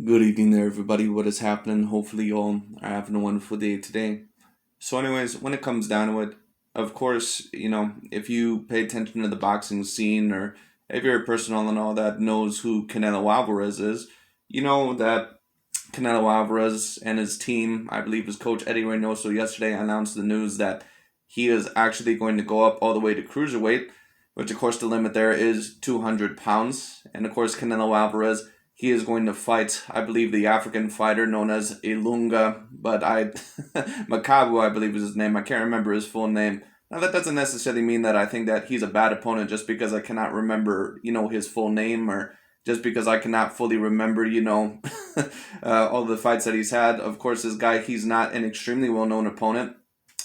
Good evening there, everybody. What is happening? Hopefully, you all are having a wonderful day today. So, anyways, when it comes down to it, of course, if you pay attention to the boxing scene or if you're a person all in all that knows who Canelo Alvarez is, you know that Canelo Alvarez and his team, I believe his coach Eddie Reynoso yesterday announced the news that he is actually going to go up all the way to cruiserweight, which of course the limit there is 200 pounds. And of course, Canelo Alvarez, he is going to fight, I believe, the African fighter known as Ilunga, but Makabu, I believe is his name. I can't remember his full name. Now that doesn't necessarily mean that I think that he's a bad opponent just because I cannot remember, his full name or just because I cannot fully remember, all the fights that he's had. Of course, this guy, he's not an extremely well known opponent.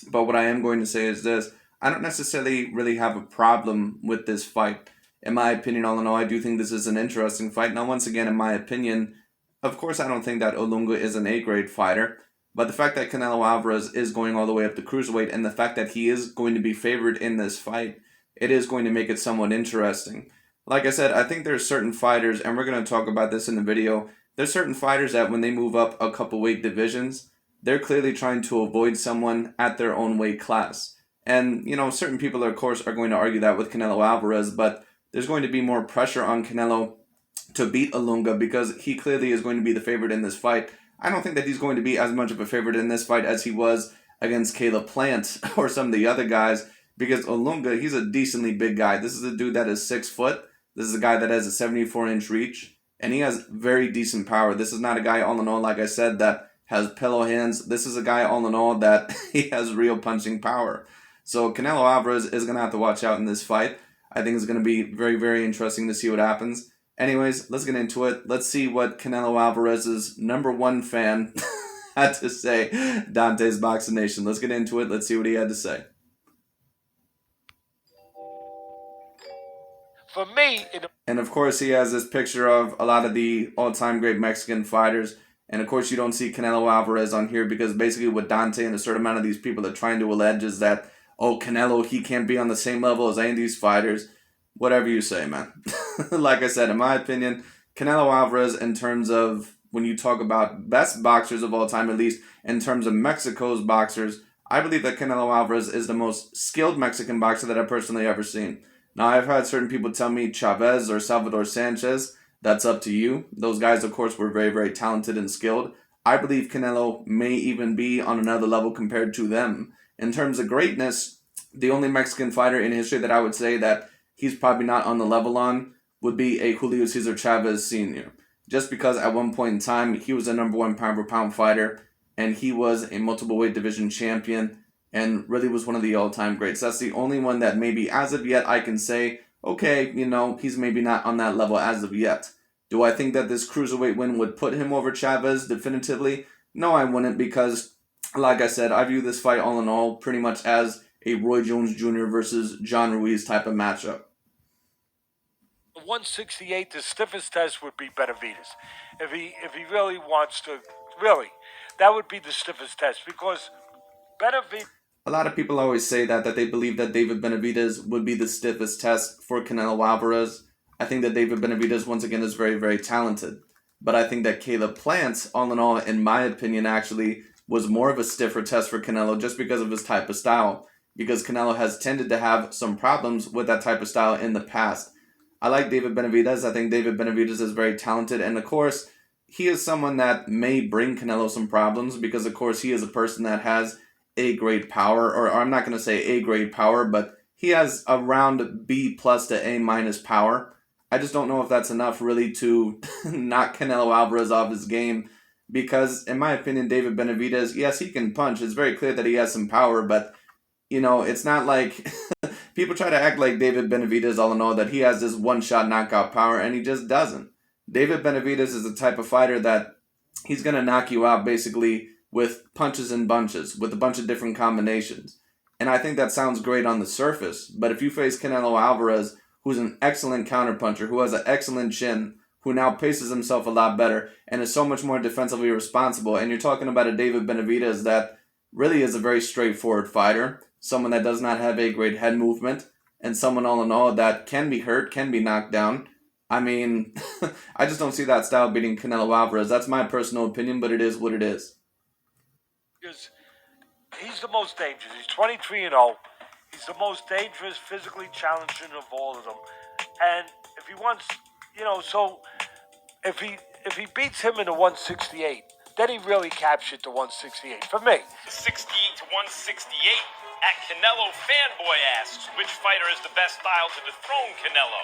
But what I am going to say is this: I don't necessarily really have a problem with this fight. In my opinion, all in all, I do think this is an interesting fight. Now, once again, in my opinion, of course, I don't think that Olunga is an A-grade fighter. But the fact that Canelo Alvarez is going all the way up to cruiserweight and the fact that he is going to be favored in this fight, it is going to make it somewhat interesting. Like I said, I think there's certain fighters, and we're going to talk about this in the video. There's certain fighters that when they move up a couple weight divisions, they're clearly trying to avoid someone at their own weight class. And, certain people, of course, are going to argue that with Canelo Alvarez, but there's going to be more pressure on Canelo to beat Ilunga because he clearly is going to be the favorite in this fight. I don't think that he's going to be as much of a favorite in this fight as he was against Caleb Plant or some of the other guys because Ilunga, he's a decently big guy. This is a dude that is 6 foot. This is a guy that has a 74-inch reach, and he has very decent power. This is not a guy, all in all, like I said, that has pillow hands. This is a guy, all in all, that he has real punching power. So Canelo Alvarez is going to have to watch out in this fight. I think it's going to be very, very interesting to see what happens. Anyways, let's get into it. Let's see what Canelo Alvarez's number one fan had to say. Dante's Boxing Nation. Let's get into it. Let's see what he had to say. For me, And of course, he has this picture of a lot of the all-time great Mexican fighters. And of course, you don't see Canelo Alvarez on here because basically what Dante and a certain amount of these people are trying to allege is that, oh, Canelo, he can't be on the same level as any of these fighters. Whatever you say, man. Like I said, in my opinion, Canelo Alvarez, in terms of when you talk about best boxers of all time, at least in terms of Mexico's boxers, I believe that Canelo Alvarez is the most skilled Mexican boxer that I've personally ever seen. Now, I've had certain people tell me Chavez or Salvador Sanchez. That's up to you. Those guys, of course, were very, very talented and skilled. I believe Canelo may even be on another level compared to them. In terms of greatness, the only Mexican fighter in history that I would say that he's probably not on the level on would be a Julio Cesar Chavez Sr. Just because at one point in time, he was a number one pound for pound fighter, and he was a multiple weight division champion, and really was one of the all-time greats. That's the only one that maybe as of yet I can say, okay, he's maybe not on that level as of yet. Do I think that this cruiserweight win would put him over Chavez definitively? No, I wouldn't because, like I said, I view this fight all in all pretty much as a Roy Jones Jr. versus John Ruiz type of matchup. 168, the stiffest test would be Benavides. If he really wants to, really, that would be the stiffest test because Benavides. A lot of people always say that they believe that David Benavidez would be the stiffest test for Canelo Alvarez. I think that David Benavidez, once again, is very, very talented. But I think that Caleb Plant, all in all, in my opinion, actually was more of a stiffer test for Canelo just because of his type of style. Because Canelo has tended to have some problems with that type of style in the past. I like David Benavidez. I think David Benavidez is very talented. And of course, he is someone that may bring Canelo some problems because, of course, he is a person that has A-grade power. Or I'm not going to say A-grade power, but he has around B plus to A minus power. I just don't know if that's enough really to knock Canelo Alvarez off his game. Because, in my opinion, David Benavidez, yes, he can punch. It's very clear that he has some power, but it's not like people try to act like David Benavidez, all in all, that he has this one-shot knockout power, and he just doesn't. David Benavidez is the type of fighter that he's going to knock you out basically with punches and bunches, with a bunch of different combinations. And I think that sounds great on the surface, but if you face Canelo Alvarez, who's an excellent counterpuncher, who has an excellent chin, who now paces himself a lot better, and is so much more defensively responsible, and you're talking about a David Benavidez that really is a very straightforward fighter, someone that does not have A-grade head movement, and someone all in all that can be hurt, can be knocked down. I mean, I just don't see that style beating Canelo Alvarez. That's my personal opinion, but it is what it is. Because he's the most dangerous. He's 23-0. He's the most dangerous, physically challenging of all of them. And if he wants, so if he if he beats him in the 168, then he really captured the 168 for me. 68 to 168. At Canelo Fanboy asks, which fighter has the best style to dethrone Canelo?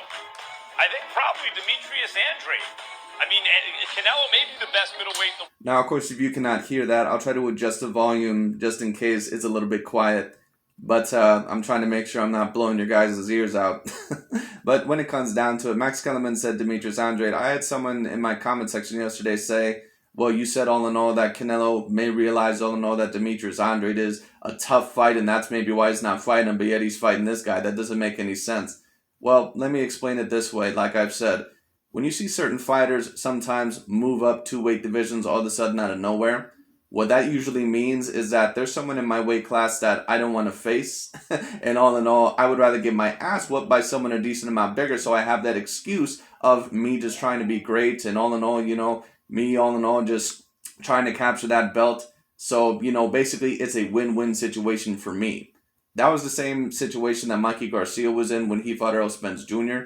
I think probably Demetrius Andrade. I mean, Canelo may be the best middleweight. Now, of course, if you cannot hear that, I'll try to adjust the volume just in case it's a little bit quiet. But I'm trying to make sure I'm not blowing your guys' ears out. But when it comes down to it, Max Kellerman said Demetrius Andrade. I had someone in my comment section yesterday say, well, you said all in all that Canelo may realize all in all that Demetrius Andrade is a tough fight, and that's maybe why he's not fighting him, but yet he's fighting this guy. That doesn't make any sense. Well, let me explain it this way. Like I've said, when you see certain fighters sometimes move up 2 weight divisions all of a sudden out of nowhere, what that usually means is that there's someone in my weight class that I don't want to face. And all in all, I would rather get my ass whooped by someone a decent amount bigger, so I have that excuse of me just trying to be great. And all in all, me all in all just trying to capture that belt. So, basically it's a win-win situation for me. That was the same situation that Mikey Garcia was in when he fought Errol Spence Jr.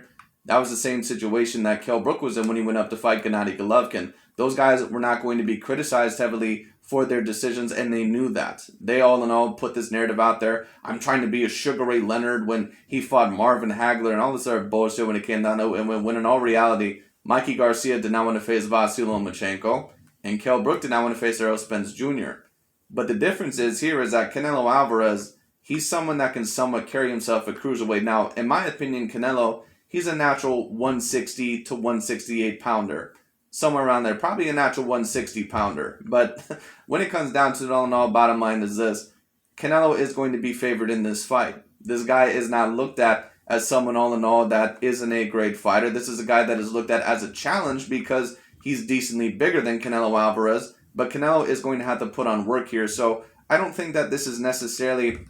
That was the same situation that Kell Brook was in when he went up to fight Gennady Golovkin. Those guys were not going to be criticized heavily for their decisions, and they knew that. They all in all put this narrative out there. I'm trying to be a Sugar Ray Leonard when he fought Marvin Hagler and all this other bullshit when it came down to it. And when in all reality, Mikey Garcia did not want to face Vasily Lomachenko, and Kell Brook did not want to face Errol Spence Jr. But the difference is here is that Canelo Alvarez, he's someone that can somewhat carry himself at cruiserweight. Now, in my opinion, Canelo, he's a natural 160 to 168 pounder. Somewhere around there. Probably a natural 160 pounder. But when it comes down to it all in all, bottom line is this. Canelo is going to be favored in this fight. This guy is not looked at as someone all in all that isn't a great fighter. This is a guy that is looked at as a challenge because he's decently bigger than Canelo Alvarez. But Canelo is going to have to put on work here. So I don't think that this is necessarily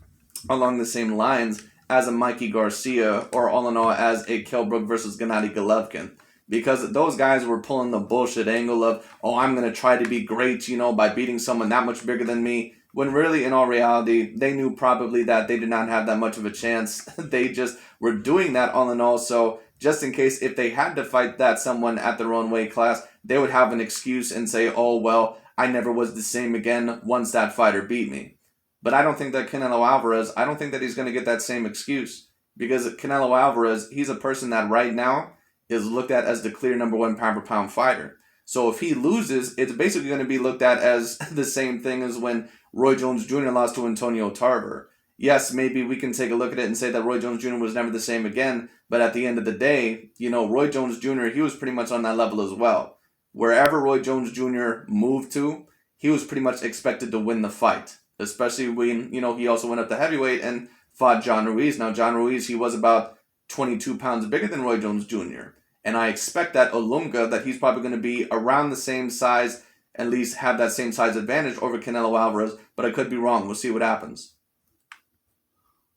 along the same lines as a Mikey Garcia or all in all as a Kell Brook versus Gennady Golovkin. Because those guys were pulling the bullshit angle of, oh, I'm going to try to be great, by beating someone that much bigger than me. When really, in all reality, they knew probably that they did not have that much of a chance. They just were doing that all in all. So just in case if they had to fight that someone at their own weight class, they would have an excuse and say, oh, well, I never was the same again once that fighter beat me. But I don't think that Canelo Alvarez, I don't think that he's going to get that same excuse. Because Canelo Alvarez, he's a person that right now is looked at as the clear number 1 pound-for-pound fighter. So if he loses, it's basically going to be looked at as the same thing as when Roy Jones Jr. lost to Antonio Tarver. Yes, maybe we can take a look at it and say that Roy Jones Jr. was never the same again, but at the end of the day, Roy Jones Jr., he was pretty much on that level as well. Wherever Roy Jones Jr. moved to, he was pretty much expected to win the fight. Especially when, he also went up to heavyweight and fought John Ruiz. Now, John Ruiz, he was about 22 pounds bigger than Roy Jones Jr., and I expect that Olunga, that he's probably going to be around the same size, at least have that same size advantage over Canelo Alvarez, but I could be wrong. We'll see what happens.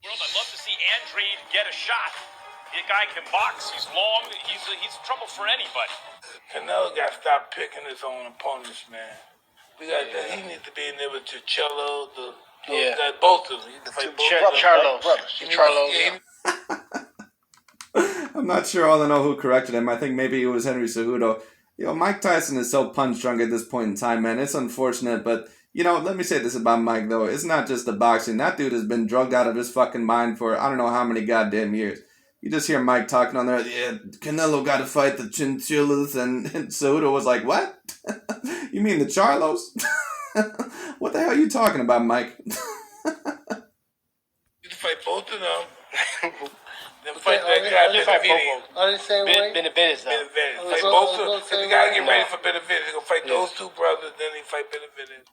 I'd love to see Andrade get a shot. The guy can box. He's long. He's trouble for anybody. Canelo got to stop picking his own opponents, man. He needs to be in there with Cello, both of them. Charlo. I'm not sure all in all who corrected him. I think maybe it was Henry Cejudo. Mike Tyson is so punch drunk at this point in time, man. It's unfortunate, but, let me say this about Mike, though. It's not just the boxing. That dude has been drugged out of his fucking mind for I don't know how many goddamn years. You just hear Mike talking on there, yeah, Canelo got to fight the Chinchillas, and Cejudo was like, what? You mean the Charlos? What the hell are you talking about, Mike? You fight both of them. Then Fight that guy Benavides. Benavides. On the same way? Benavides. Fight both of them. If you gotta get ready for Benavides, he's gonna fight those two brothers, then he fight Benavides.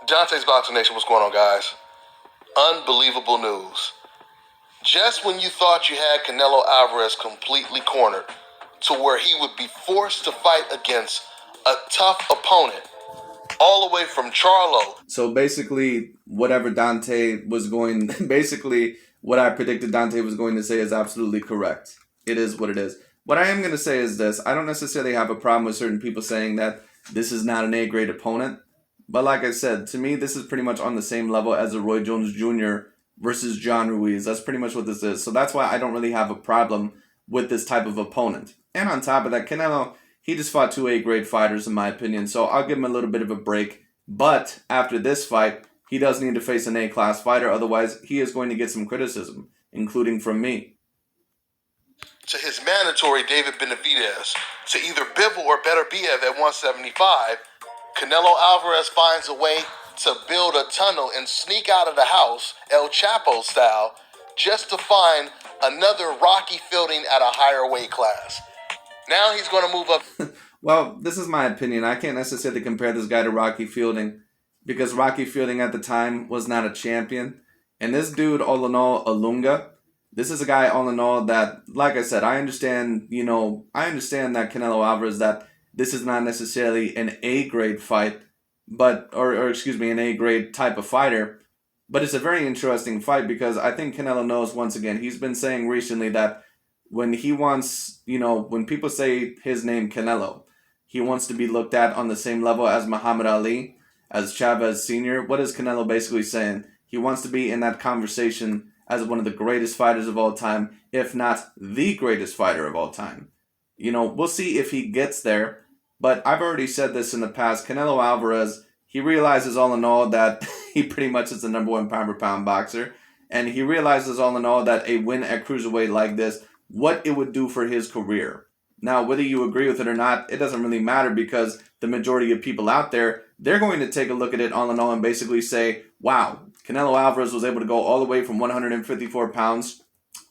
Jonte's Boxing Nation, what's going on, guys? Unbelievable news. Just when you thought you had Canelo Alvarez completely cornered to where he would be forced to fight against a tough opponent, all the way from Charlo. So basically, whatever Dante was going, basically what I predicted Dante was going to say is absolutely correct. It is what it is. What I am going to say is this. I don't necessarily have a problem with certain people saying that this is not an A-grade opponent. But like I said, to me, this is pretty much on the same level as a Roy Jones Jr. versus John Ruiz. That's pretty much what this is. So that's why I don't really have a problem with this type of opponent. And on top of that, Canelo, he just fought two A-grade fighters in my opinion. So I'll give him a little bit of a break. But after this fight, he does need to face an A-class fighter. Otherwise, he is going to get some criticism, including from me. To his mandatory David Benavidez, to either Bivol or Beterbiev at 175, Canelo Alvarez finds a way to build a tunnel and sneak out of the house, El Chapo style, just to find another Rocky Fielding at a higher weight class. Now he's going to move up. Well, this is my opinion. I can't necessarily compare this guy to Rocky Fielding because Rocky Fielding at the time was not a champion. And this dude, all in all, Ilunga, this is a guy, all in all, that, like I said, I understand that Canelo Alvarez, that this is not necessarily an A-grade fight, but, or excuse me, an A-grade type of fighter, but it's a very interesting fight because I think Canelo knows, once again, he's been saying recently that when he wants, when people say his name Canelo, he wants to be looked at on the same level as Muhammad Ali, as Chavez Sr. What is Canelo basically saying? He wants to be in that conversation as one of the greatest fighters of all time, if not the greatest fighter of all time. We'll see if he gets there, but I've already said this in the past. Canelo Alvarez, he realizes all in all that he pretty much is the number one pound-for-pound boxer, and he realizes all in all that a win at cruiserweight like this, what it would do for his career. Now, whether you agree with it or not, it doesn't really matter because the majority of people out there, they're going to take a look at it all in all and basically say, wow, Canelo Alvarez was able to go all the way from 154 pounds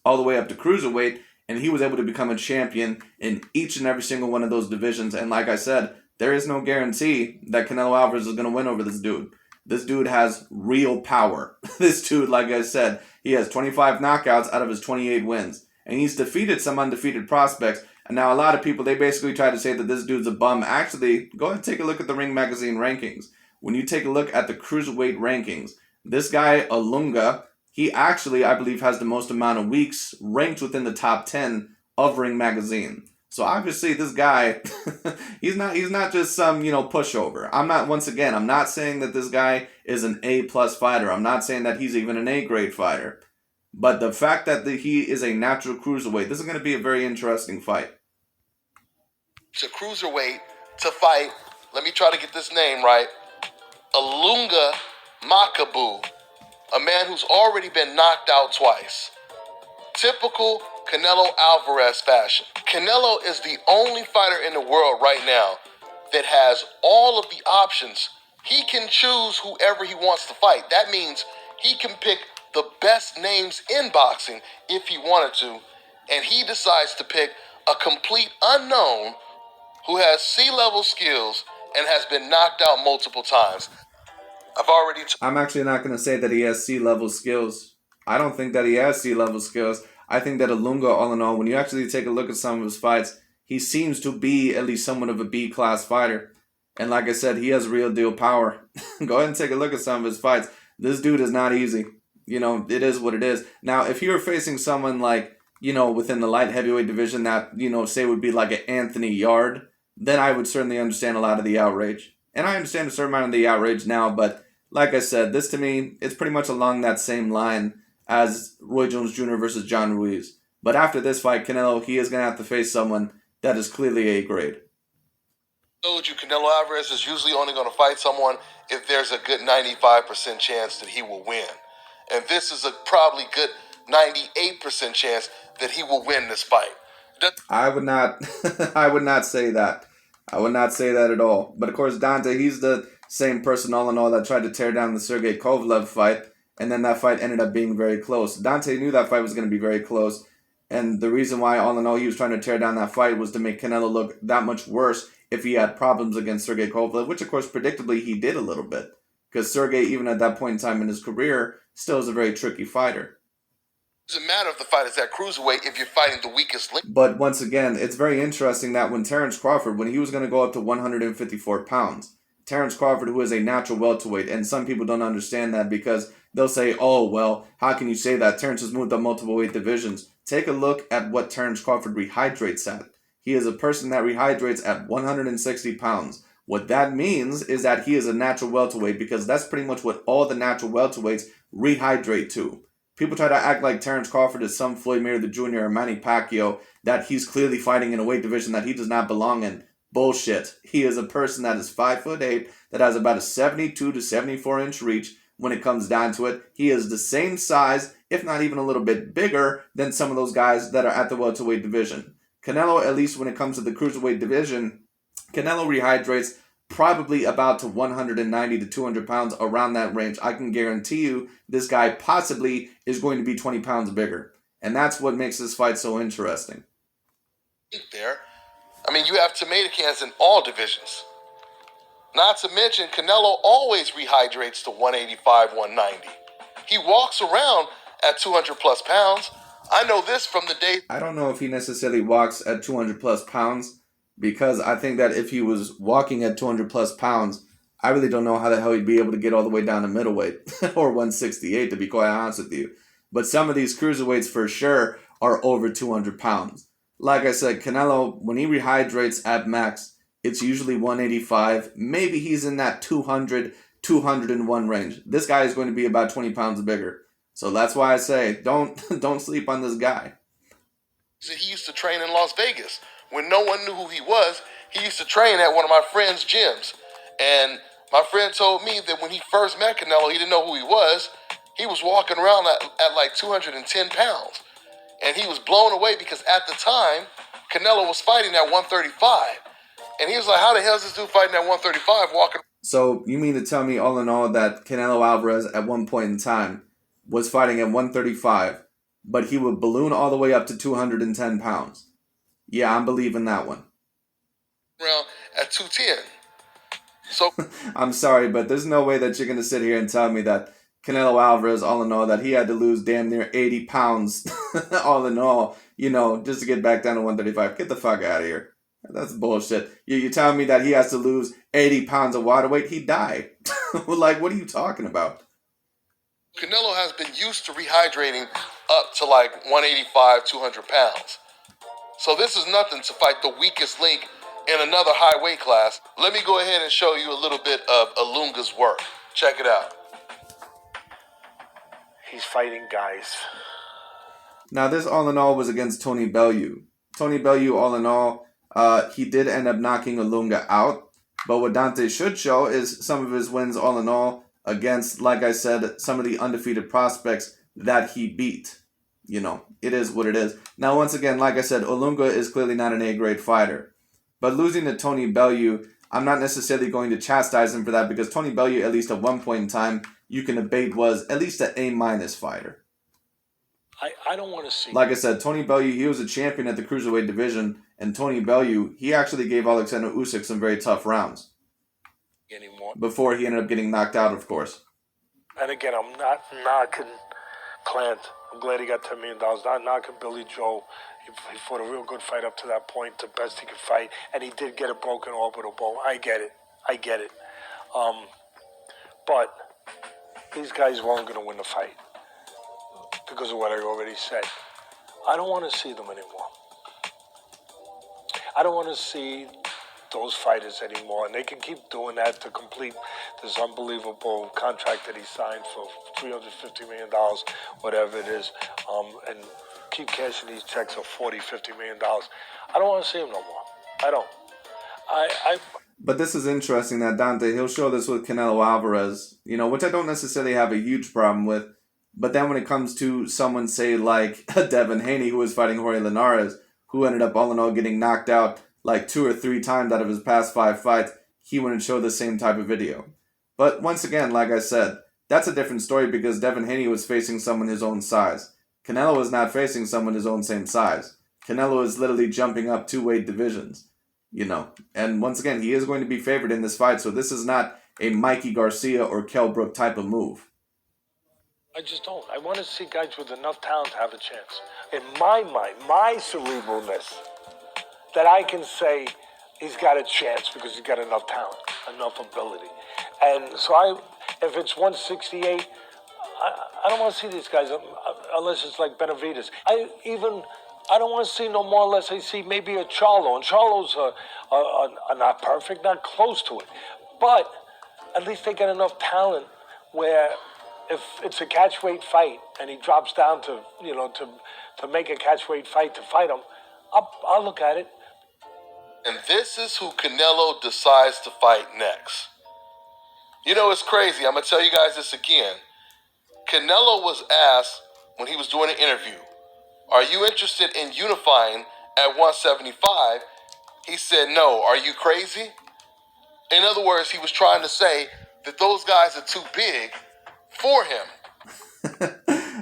all the way up to cruiserweight, and he was able to become a champion in each and every single one of those divisions. And like I said, there is no guarantee that Canelo Alvarez is going to win over this dude. This dude has real power. This dude, like I said, he has 25 knockouts out of his 28 wins. And he's defeated some undefeated prospects. And now a lot of people, they basically try to say that this dude's a bum. Actually, go ahead and take a look at the Ring Magazine rankings. When you take a look at the cruiserweight rankings, this guy, Ilunga, he actually, I believe, has the most amount of weeks ranked within the top 10 of Ring Magazine. So obviously this guy, he's not just some, pushover. I'm not saying that this guy is an A-plus fighter. I'm not saying that he's even an A-grade fighter. But the fact that he is a natural cruiserweight, this is going to be a very interesting fight. To cruiserweight to fight, let me try to get this name right, Ilunga Makabu, a man who's already been knocked out twice. Typical Canelo Alvarez fashion. Canelo is the only fighter in the world right now that has all of the options. He can choose whoever he wants to fight. That means he can pick the best names in boxing if he wanted to, and he decides to pick a complete unknown who has C-level skills and has been knocked out multiple times. I'm actually not going to say that he has C-level skills. I don't think that he has C-level skills. I think that Ilunga, all in all, when you actually take a look at some of his fights, he seems to be at least somewhat of a B-class fighter. And like I said, he has real deal power. Go ahead and take a look at some of his fights. This dude is not easy. It is what it is. Now, if you were facing someone like, within the light heavyweight division that, say would be like an Anthony Yard, then I would certainly understand a lot of the outrage. And I understand a certain amount of the outrage now, but like I said, this to me, it's pretty much along that same line as Roy Jones Jr. versus John Ruiz. But after this fight, Canelo, he is going to have to face someone that is clearly A-grade. Told you Canelo Alvarez is usually only going to fight someone if there's a good 95% chance that he will win. And this is a probably good 98% chance that he will win this fight. I would not say that. I would not say that at all. But of course, Dante, he's the same person all in all that tried to tear down the Sergey Kovalev fight, and then that fight ended up being very close. Dante knew that fight was going to be very close, and the reason why all in all he was trying to tear down that fight was to make Canelo look that much worse if he had problems against Sergey Kovalev, which of course predictably he did a little bit. Because Sergey, even at that point in time in his career, still is a very tricky fighter. It doesn't matter if the fight is at cruiserweight if you're fighting the weakest link. But once again, it's very interesting that when Terence Crawford, when he was going to go up to 154 pounds, Terence Crawford, who is a natural welterweight, and some people don't understand that because they'll say, oh, well, how can you say that? Terence has moved up multiple weight divisions. Take a look at what Terence Crawford rehydrates at. He is a person that rehydrates at 160 pounds. What that means is that he is a natural welterweight, because that's pretty much what all the natural welterweights rehydrate to. People try to act like Terence Crawford is some Floyd Mayweather Jr. or Manny Pacquiao, that he's clearly fighting in a weight division that he does not belong in. Bullshit. He is a person that is 5'8", that has about a 72 to 74 inch reach. When it comes down to it, he is the same size, if not even a little bit bigger, than some of those guys that are at the welterweight division. Canelo, at least when it comes to the cruiserweight division, Canelo rehydrates probably about to 190 to 200 pounds, around that range. I can guarantee you this guy possibly is going to be 20 pounds bigger. And that's what makes this fight so interesting. There. I mean, you have tomato cans in all divisions. Not to mention, Canelo always rehydrates to 185, 190. He walks around at 200 plus pounds. I know this from the day. I don't know if he necessarily walks at 200 plus pounds, because I think that if he was walking at 200 plus pounds, I really don't know how the hell he'd be able to get all the way down to middleweight or 168, to be quite honest with you. But some of these cruiserweights for sure are over 200 pounds. Like I said, Canelo, when he rehydrates at max, it's usually 185. Maybe he's in that 200, 201 range. This guy is going to be about 20 pounds bigger. So that's why I say, don't sleep on this guy. He used to train in Las Vegas. When no one knew who he was, he used to train at one of my friend's gyms. And my friend told me that when he first met Canelo, he didn't know who he was. He was walking around at like 210 pounds. And he was blown away because at the time, Canelo was fighting at 135. And he was like, how the hell is this dude fighting at 135 walking? So you mean to tell me, all in all, that Canelo Alvarez at one point in time was fighting at 135, but he would balloon all the way up to 210 pounds? Yeah, I'm believing that one. Around at 210. So I'm sorry, but there's no way that you're going to sit here and tell me that Canelo Alvarez, all in all, that he had to lose damn near 80 pounds, all in all, just to get back down to 135. Get the fuck out of here. That's bullshit. You're telling me that he has to lose 80 pounds of water weight? He died. Like, what are you talking about? Canelo has been used to rehydrating up to like 185, 200 pounds. So this is nothing to fight the weakest link in another high weight class. Let me go ahead and show you a little bit of Ilunga's work. Check it out. He's fighting guys. Now, this all in all was against Tony Bellew. Tony Bellew, all in all, he did end up knocking Ilunga out. But what Dante should show is some of his wins, all in all, against, like I said, some of the undefeated prospects that he beat. It is what it is. Now, once again, like I said, Ilunga is clearly not an A-grade fighter. But losing to Tony Bellew, I'm not necessarily going to chastise him for that, because Tony Bellew, at least at one point in time, you can debate was at least an A- fighter. I don't want to see. Like I said, Tony Bellew, he was a champion at the cruiserweight division, and Tony Bellew, he actually gave Alexander Usyk some very tough rounds. Anymore. Before he ended up getting knocked out, of course. And again, I'm not knocking Plant. I'm glad he got $10 million. Not knocking Billy Joe. He fought a real good fight up to that point, the best he could fight, and he did get a broken orbital bone. I get it. But these guys weren't going to win the fight because of what I already said. I don't want to see them anymore. I don't want to see those fighters anymore, and they can keep doing that to complete this unbelievable contract that he signed for $350 million, whatever it is, and keep cashing these checks of $40, $50 million. I don't want to see him no more. I don't. But this is interesting that Dante, he'll show this with Canelo Alvarez, which I don't necessarily have a huge problem with. But then when it comes to someone, say, like Devin Haney, who was fighting Jorge Linares, who ended up all in all getting knocked out like 2 or 3 times out of his past 5 fights, he wouldn't show the same type of video. But once again, like I said, that's a different story, because Devin Haney was facing someone his own size. Canelo is not facing someone his own same size. Canelo is literally jumping up 2 weight divisions, And once again, he is going to be favored in this fight, so this is not a Mikey Garcia or Kell Brook type of move. I just don't. I want to see guys with enough talent to have a chance. In my mind, my cerebralness, that I can say he's got a chance because he's got enough talent, enough ability. And so if it's 168, I don't want to see these guys unless it's like Benavidez. I don't want to see no more unless I see maybe a Charlo. And Charlo's not perfect, not close to it. But at least they got enough talent where if it's a catchweight fight and he drops down to, to make a catchweight fight to fight him, I'll look at it. And this is who Canelo decides to fight next. You know, it's crazy. I'm going to tell you guys this again. Canelo was asked when he was doing an interview, are you interested in unifying at 175? He said, no. Are you crazy? In other words, he was trying to say that those guys are too big for him.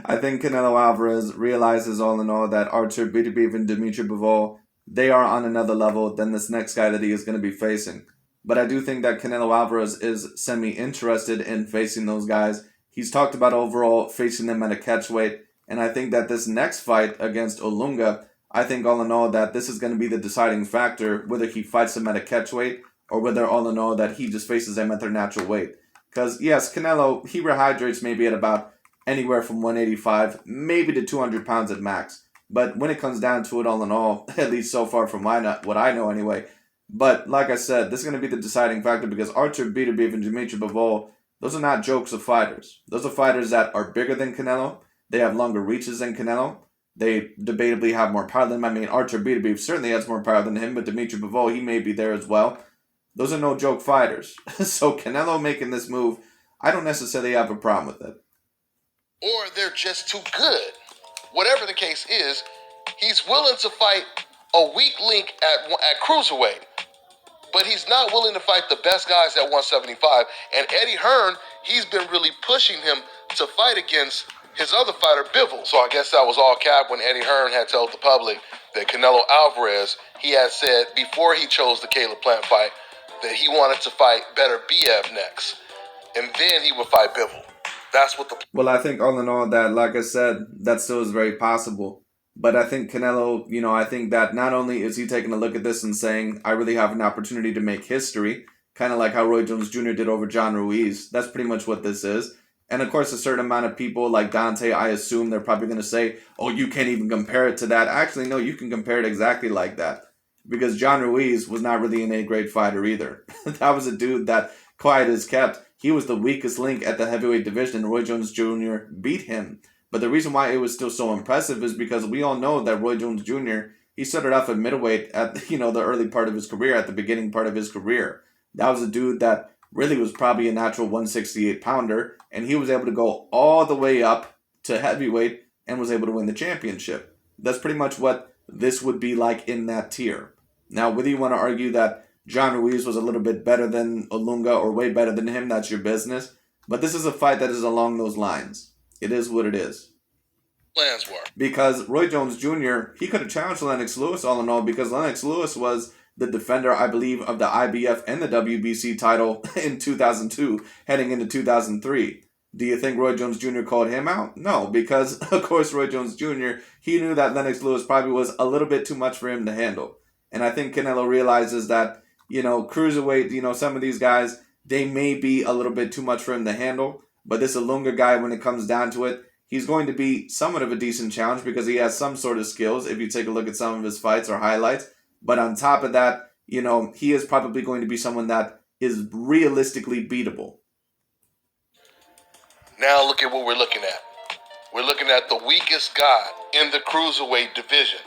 I think Canelo Alvarez realizes all in all that Artur Beterbiev and Dimitri Bivol, they are on another level than this next guy that he is going to be facing. But I do think that Canelo Alvarez is semi-interested in facing those guys. He's talked about overall facing them at a catchweight. And I think that this next fight against Olunga, I think all in all that this is going to be the deciding factor, whether he fights them at a catchweight or whether all in all that he just faces them at their natural weight. Because yes, Canelo, he rehydrates maybe at about anywhere from 185, maybe to 200 pounds at max. But when it comes down to it all in all, at least so far from what I know anyway. But like I said, this is going to be the deciding factor because Artur Beterbiev and Dimitri Bivol, those are not jokes of fighters. Those are fighters that are bigger than Canelo. They have longer reaches than Canelo. They debatably have more power than him. I mean, Artur Beterbiev certainly has more power than him, but Dimitri Bivol, he may be there as well. Those are no joke fighters. So Canelo making this move, I don't necessarily have a problem with it. Or they're just too good. Whatever the case is, he's willing to fight a weak link at cruiserweight. But he's not willing to fight the best guys at 175. And Eddie Hearn, he's been really pushing him to fight against his other fighter, Bivol. So I guess that was all cap when Eddie Hearn had told the public that Canelo Alvarez, he had said before he chose the Caleb Plant fight that he wanted to fight Better Biev next. And then he would fight Bivol. That's what the... Well, I think all in all that, like I said, that still is very possible. But I think Canelo, I think that not only is he taking a look at this and saying, I really have an opportunity to make history, kind of like how Roy Jones Jr. did over John Ruiz. That's pretty much what this is. And of course, a certain amount of people like Dante, I assume they're probably going to say, oh, you can't even compare it to that. Actually, no, you can compare it exactly like that. Because John Ruiz was not really an A-grade fighter either. That was a dude that, quiet as kept, he was the weakest link at the heavyweight division, and Roy Jones Jr. beat him. But the reason why it was still so impressive is because we all know that Roy Jones Jr., he started off at middleweight at, the early part of his career, at the beginning part of his career. That was a dude that really was probably a natural 168-pounder, and he was able to go all the way up to heavyweight and was able to win the championship. That's pretty much what this would be like in that tier. Now, whether you want to argue that John Ruiz was a little bit better than Olunga or way better than him, that's your business. But this is a fight that is along those lines. It is what it is. Plans were. Because Roy Jones Jr., he could have challenged Lennox Lewis all in all because Lennox Lewis was the defender, I believe, of the IBF and the WBC title in 2002, heading into 2003. Do you think Roy Jones Jr. called him out? No, because, of course, Roy Jones Jr., he knew that Lennox Lewis probably was a little bit too much for him to handle. And I think Canelo realizes that, cruiserweight, some of these guys, they may be a little bit too much for him to handle. But this Olunga guy, when it comes down to it, he's going to be somewhat of a decent challenge because he has some sort of skills if you take a look at some of his fights or highlights. But on top of that, he is probably going to be someone that is realistically beatable. Now look at what we're looking at. We're looking at the weakest guy in the cruiserweight division.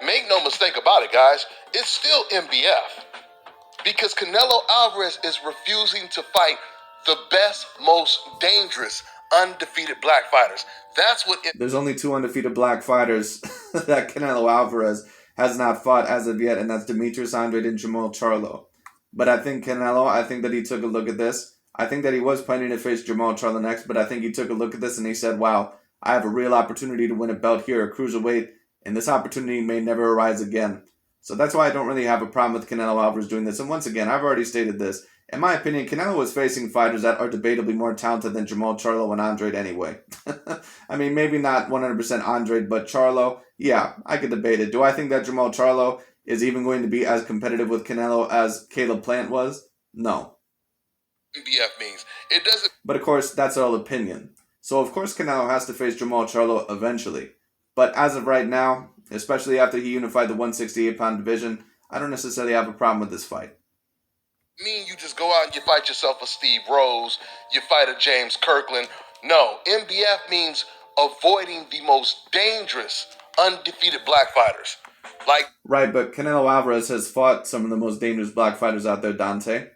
Make no mistake about it, guys. It's still MBF. Because Canelo Alvarez is refusing to fight the best, most dangerous, undefeated black fighters. That's what... There's only 2 undefeated black fighters that Canelo Alvarez has not fought as of yet, and that's Demetrius Andrade and Jamal Charlo. But I think I think that he took a look at this. I think that he was planning to face Jamal Charlo next, but I think he took a look at this and he said, wow, I have a real opportunity to win a belt here at cruiserweight, and this opportunity may never arise again. So that's why I don't really have a problem with Canelo Alvarez doing this. And once again, I've already stated this. In my opinion, Canelo is facing fighters that are debatably more talented than Jamal Charlo and Andrade anyway. I mean, maybe not 100% Andrade, but Charlo, yeah, I could debate it. Do I think that Jamal Charlo is even going to be as competitive with Canelo as Caleb Plant was? No. MBF means it doesn't... But of course, that's all opinion. So of course Canelo has to face Jamal Charlo eventually. But as of right now, especially after he unified the 168-pound division, I don't necessarily have a problem with this fight. Mean you just go out and you fight yourself a Steve Rose, you fight a James Kirkland. No, MBF means avoiding the most dangerous, undefeated black fighters. Right, but Canelo Alvarez has fought some of the most dangerous black fighters out there, Dante.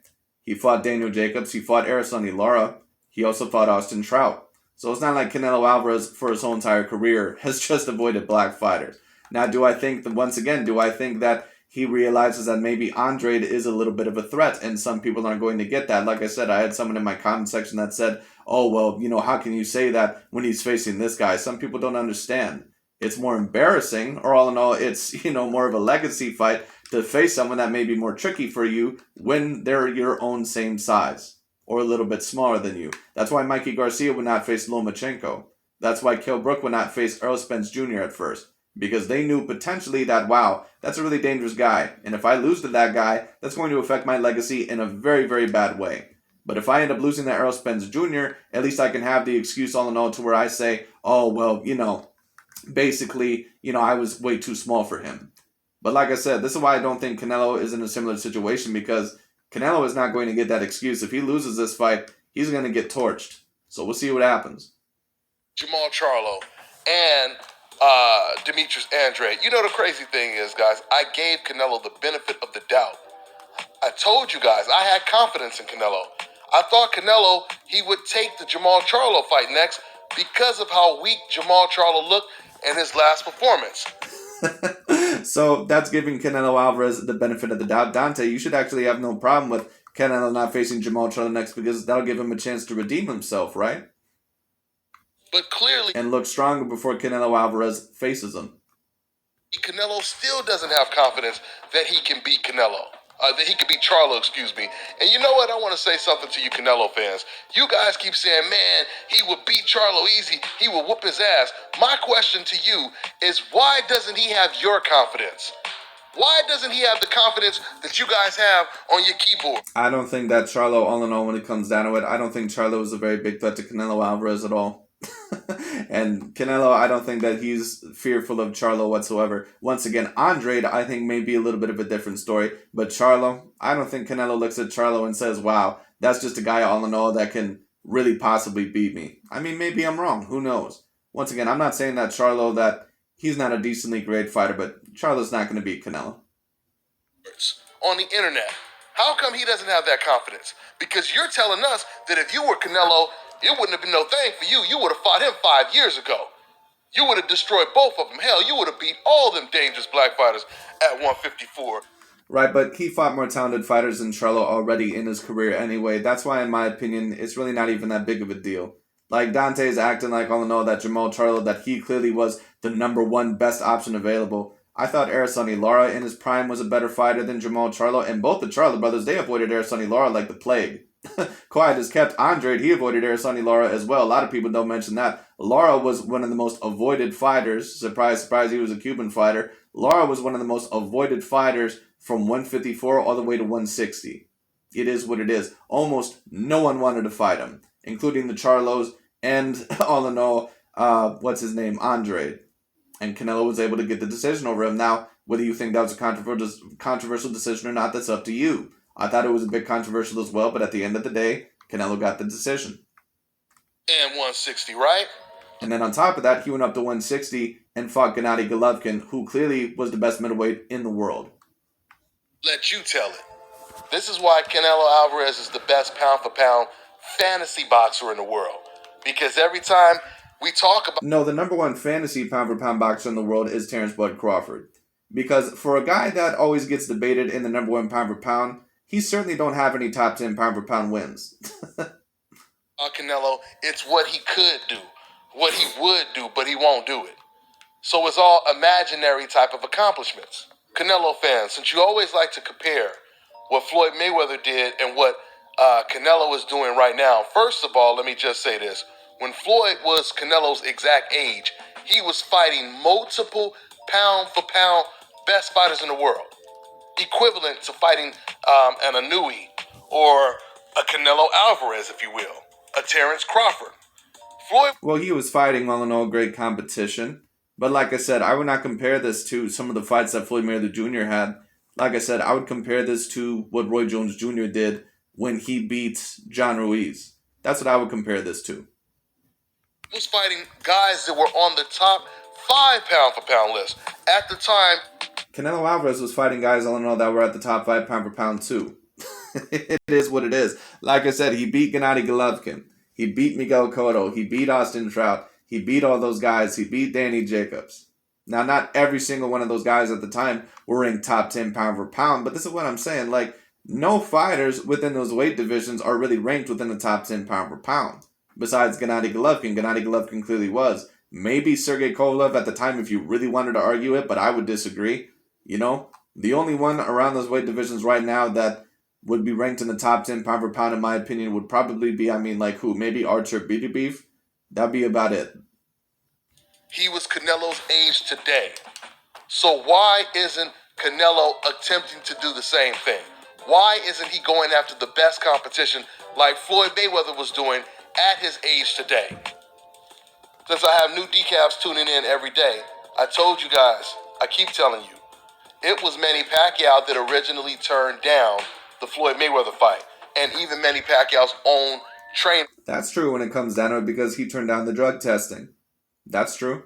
He fought Daniel Jacobs, he fought Araceli Lara, he also fought Austin Trout. So it's not like Canelo Alvarez, for his whole entire career, has just avoided black fighters. Now, do I think that he realizes that maybe Andrade is a little bit of a threat, and some people aren't going to get that? Like I said, I had someone in my comment section that said, oh, well, how can you say that when he's facing this guy? Some people don't understand. It's more embarrassing, or all in all, it's, more of a legacy fight to face someone that may be more tricky for you when they're your own same size or a little bit smaller than you. That's why Mikey Garcia would not face Lomachenko. That's why Kell Brook would not face Errol Spence Jr. at first, because they knew potentially that, wow, that's a really dangerous guy. And if I lose to that guy, that's going to affect my legacy in a very, very bad way. But if I end up losing to Errol Spence Jr., at least I can have the excuse all in all to where I say, oh, well, basically, I was way too small for him. But like I said, this is why I don't think Canelo is in a similar situation, because Canelo is not going to get that excuse. If he loses this fight, he's going to get torched. So we'll see what happens. Jamal Charlo and Demetrius Andrade. The crazy thing is, guys, I gave Canelo the benefit of the doubt. I told you guys, I had confidence in Canelo. I thought Canelo, he would take the Jamal Charlo fight next because of how weak Jamal Charlo looked in his last performance. So that's giving Canelo Alvarez the benefit of the doubt. Dante, you should actually have no problem with Canelo not facing Jamal Charlo next, because that'll give him a chance to redeem himself, right? But clearly, and look stronger before Canelo Alvarez faces him. Canelo still doesn't have confidence that he can beat Canelo. That he could beat Charlo, excuse me. And you know what? I want to say something to you Canelo fans. You guys keep saying, man, he would beat Charlo easy. He would whoop his ass. My question to you is, why doesn't he have your confidence? Why doesn't he have the confidence that you guys have on your keyboard? I don't think that Charlo, all in all, when it comes down to it, I don't think Charlo is a very big threat to Canelo Alvarez at all. And Canelo, I don't think that he's fearful of Charlo whatsoever. Once again, Andrade, I think, may be a little bit of a different story. But Charlo, I don't think Canelo looks at Charlo and says, wow, that's just a guy all in all that can really possibly beat me. I mean, maybe I'm wrong. Who knows? Once again, I'm not saying that Charlo, that he's not a decently great fighter, but Charlo's not going to beat Canelo. On the internet. How come he doesn't have that confidence? Because you're telling us that if you were Canelo, it wouldn't have been no thing for you. You would have fought him 5 years ago. You would have destroyed both of them. Hell, you would have beat all them dangerous black fighters at 154. Right, but he fought more talented fighters than Charlo already in his career anyway. That's why, in my opinion, it's really not even that big of a deal. Like, Dante's acting like, all in all, that Jamal Charlo, that he clearly was the number one best option available. I thought Araceli Lara in his prime was a better fighter than Jamal Charlo, and both the Charlo brothers, they avoided Araceli Lara like the plague. Quiet as kept, Andrade, he avoided Araceli Lara as well. A lot of people don't mention that. Lara was one of the most avoided fighters. Surprise, surprise, he was a Cuban fighter. Lara was one of the most avoided fighters from 154 all the way to 160. It is what it is. Almost no one wanted to fight him, including the Charlos and, all in all, what's his name, Andrade. And Canelo was able to get the decision over him. Now, whether you think that was a controversial decision or not, that's up to you. I thought it was a bit controversial as well, but at the end of the day, Canelo got the decision. And 160, right? And then on top of that, he went up to 160 and fought Gennady Golovkin, who clearly was the best middleweight in the world. Let you tell it. This is why Canelo Alvarez is the best pound-for-pound fantasy boxer in the world. Because every time we talk about... No, the number one fantasy pound-for-pound boxer in the world is Terrence Bud Crawford. Because for a guy that always gets debated in the number one pound-for-pound, he certainly don't have any top 10 pound-for-pound wins. Canelo, it's what he could do, what he would do, but he won't do it. So it's all imaginary type of accomplishments. Canelo fans, since you always like to compare what Floyd Mayweather did and what Canelo is doing right now, first of all, let me just say this. When Floyd was Canelo's exact age, he was fighting multiple pound-for-pound best fighters in the world, equivalent to fighting an Inouye or a Canelo Alvarez, if you will, a Terrence Crawford. Floyd. Well, he was fighting all in all great competition. But like I said, I would not compare this to some of the fights that Floyd Mayweather Jr. had. Like I said, I would compare this to what Roy Jones Jr. did when he beat John Ruiz. That's what I would compare this to. Was fighting guys that were on the top 5 pound for pound list at the time. Canelo Alvarez was fighting guys all in all that were at the top 5 pound per pound too. It is what it is. Like I said, he beat Gennady Golovkin. He beat Miguel Cotto. He beat Austin Trout. He beat all those guys. He beat Danny Jacobs. Now, not every single one of those guys at the time were ranked top 10 pound for pound, but this is what I'm saying. Like, no fighters within those weight divisions are really ranked within the top 10 pound per pound. Besides Gennady Golovkin. Gennady Golovkin clearly was. Maybe Sergey Kovalev at the time if you really wanted to argue it, but I would disagree. You know, the only one around those weight divisions right now that would be ranked in the top 10 pound for pound, in my opinion, would probably be, like who? Maybe Archer Beef. That'd be about it. He was Canelo's age today. So why isn't Canelo attempting to do the same thing? Why isn't he going after the best competition like Floyd Mayweather was doing at his age today? Since I have new decafs tuning in every day, I told you guys, I keep telling you, it was Manny Pacquiao that originally turned down the Floyd Mayweather fight, and even Manny Pacquiao's own trainer. That's true when it comes down to it because he turned down the drug testing. That's true.